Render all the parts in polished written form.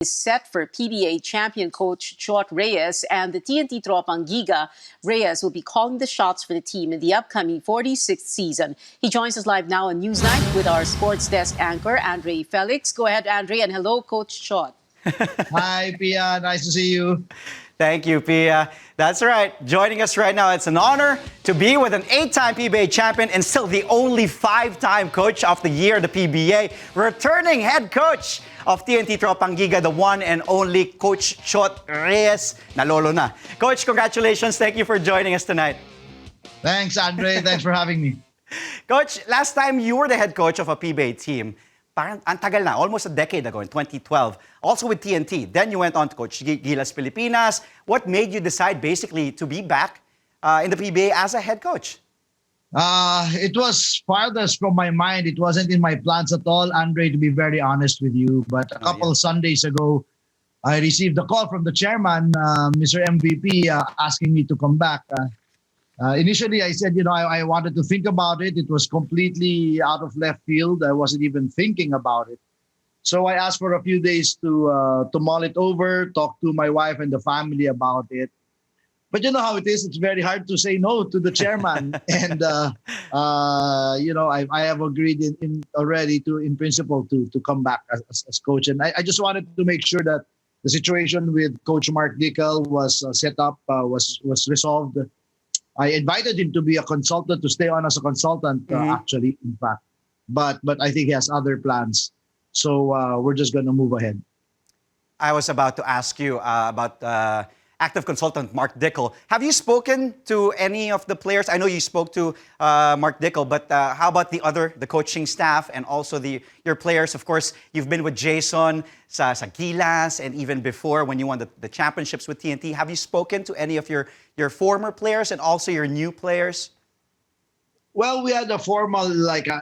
is set for PBA champion coach Chot Reyes, and the TNT Tropang Giga. Reyes will be calling the shots for the team in the upcoming 46th season. He joins us live now on Newsnight with our sports desk anchor, Andre Felix. Go ahead, Andre, and hello, Coach Chot. Hi, Pia. Nice to see you. Thank you, Pia. That's right. Joining us right now, it's an honor to be with an 8-time PBA champion and still the only 5-time coach of the year, the PBA, returning head coach of TNT Tropang Giga, the one and only Coach Chot Reyes. Nalolo na. Coach, congratulations. Thank you for joining us tonight. Thanks, Andre. Thanks for having me. Coach, last time you were the head coach of a PBA team, parang antagal na, almost a decade ago in 2012, also with TNT. Then you went on to coach Gilas Pilipinas. What made you decide basically to be back in the PBA as a head coach? It was farthest from my mind. It wasn't in my plans at all, Andre, to be very honest with you. But a couple of Sundays ago, I received a call from the chairman, Mr. MVP, asking me to come back. Initially, I said, I wanted to think about it. It was completely out of left field. I wasn't even thinking about it. So I asked for a few days to mull it over, talk to my wife and the family about it. But you know how it is. It's very hard to say no to the chairman. And, I have agreed already in principle to come back as coach. And I just wanted to make sure that the situation with Coach Mark Dickel was set up, was resolved. I invited him to be a consultant, to stay on as a consultant, actually, in fact. But I think he has other plans. So we're just going to move ahead. I was about to ask you about active consultant Mark Dickel. Have you spoken to any of the players? I know you spoke to Mark Dickel, but how about the coaching staff and also your players? Of course, you've been with Jason sa Gilas and even before when you won the championships with TNT. Have you spoken to any of your former players and also your new players? Well, we had a formal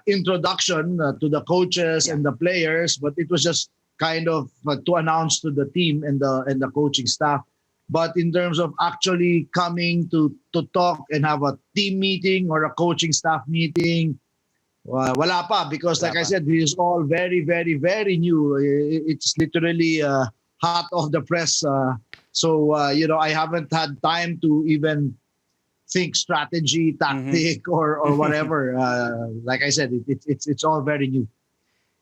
introduction to the coaches and the players, but it was just kind of to announce to the team and the coaching staff. But in terms of actually coming to talk and have a team meeting or a coaching staff meeting, wala pa, because like I said, it is all very, very, very new. It's literally hot off the press. So I haven't had time to even think strategy, tactic, or whatever. Like I said, it's all very new.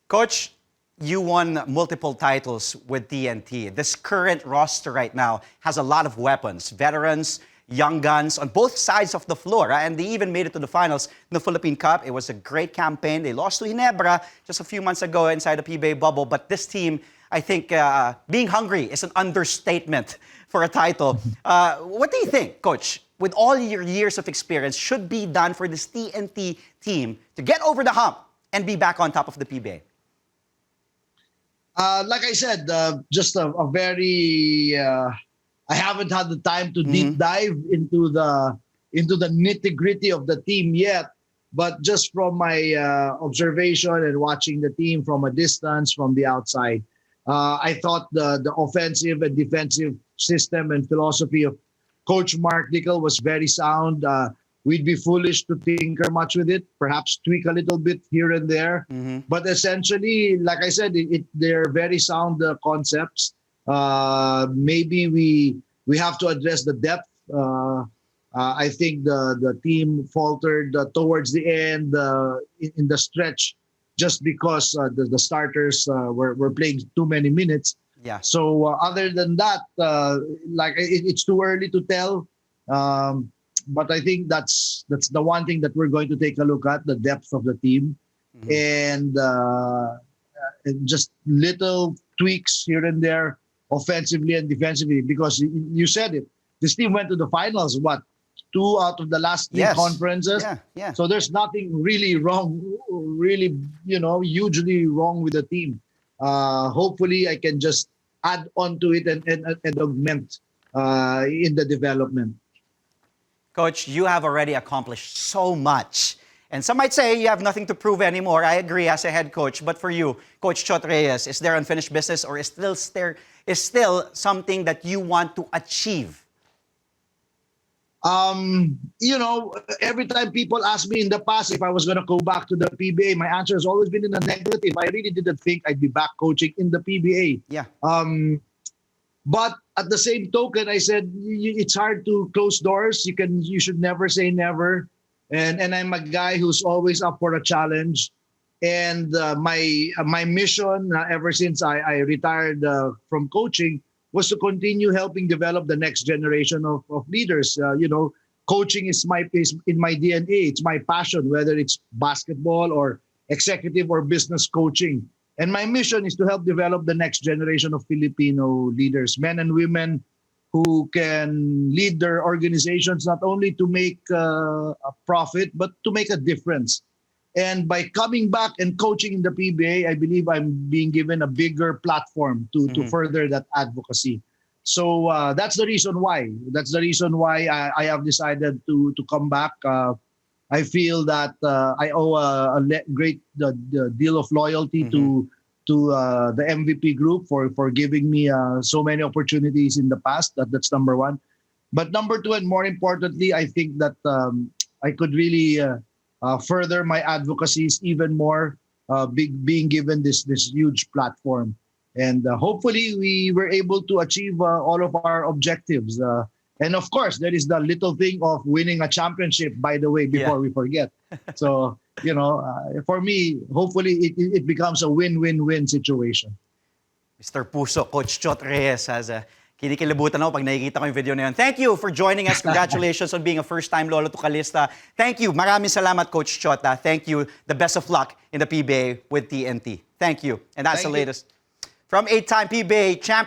Coach, you won multiple titles with TNT. This current roster right now has a lot of weapons, veterans, young guns on both sides of the floor. And they even made it to the finals in the Philippine Cup. It was a great campaign. They lost to Ginebra just a few months ago inside the PBA bubble. But this team, I think being hungry is an understatement for a title. What do you think, Coach, with all your years of experience, should be done for this TNT team to get over the hump and be back on top of the PBA? Like I said, just a very. I haven't had the time to deep dive into the nitty-gritty of the team yet. But just from my observation and watching the team from a distance, from the outside, I thought the offensive and defensive system and philosophy of Coach Mark Dickel was very sound. We'd be foolish to tinker much with it, perhaps tweak a little bit here and there. But essentially, like I said, they're very sound concepts. Maybe we have to address the depth. I think the team faltered towards the end in the stretch just because the starters were playing too many minutes. Yeah. So other than that, it's too early to tell. But I think that's the one thing that we're going to take a look at, the depth of the team, and just little tweaks here and there, offensively and defensively. Because you said it, this team went to the finals. What, 2 out of the last 3 conferences? Yeah. So there's nothing really wrong, hugely wrong with the team. Hopefully, I can just add on to it and augment in the development. Coach, you have already accomplished so much. And some might say you have nothing to prove anymore. I agree as a head coach. But for you, Coach Chot Reyes, is there unfinished business or is still something that you want to achieve? You know, every time people ask me in the past if I was going to go back to the PBA, my answer has always been in the negative. I really didn't think I'd be back coaching in the PBA. Yeah. But at the same token, I said it's hard to close doors. You should never say never. And I'm a guy who's always up for a challenge. And my mission ever since I retired from coaching was to continue helping develop the next generation of leaders. You know, coaching is in my DNA. It's my passion, whether it's basketball or executive or business coaching. And my mission is to help develop the next generation of Filipino leaders, men and women who can lead their organizations not only to make a profit, but to make a difference. And by coming back and coaching in the PBA, I believe I'm being given a bigger platform to further that advocacy. So that's the reason why. That's the reason why I have decided to come back. I feel that I owe a great deal of loyalty to the MVP group for giving me so many opportunities in the past. That's number one. But number two, and more importantly, I think that I could really further my advocacies even more, being given this huge platform. And hopefully we were able to achieve all of our objectives. And of course, there is the little thing of winning a championship, by the way, before we forget. So, you know, for me, hopefully it becomes a win-win-win situation. Mr. Puso, Coach Chot Reyes has a kinikilabutan ako pag nakikita ko yung video na yun. Thank you for joining us. Congratulations on being a first-time Lolo to Calista. Thank you. Maraming salamat, Coach Chot. Thank you. The best of luck in the PBA with TNT. Thank you. And that's the latest. From 8-time PBA champion.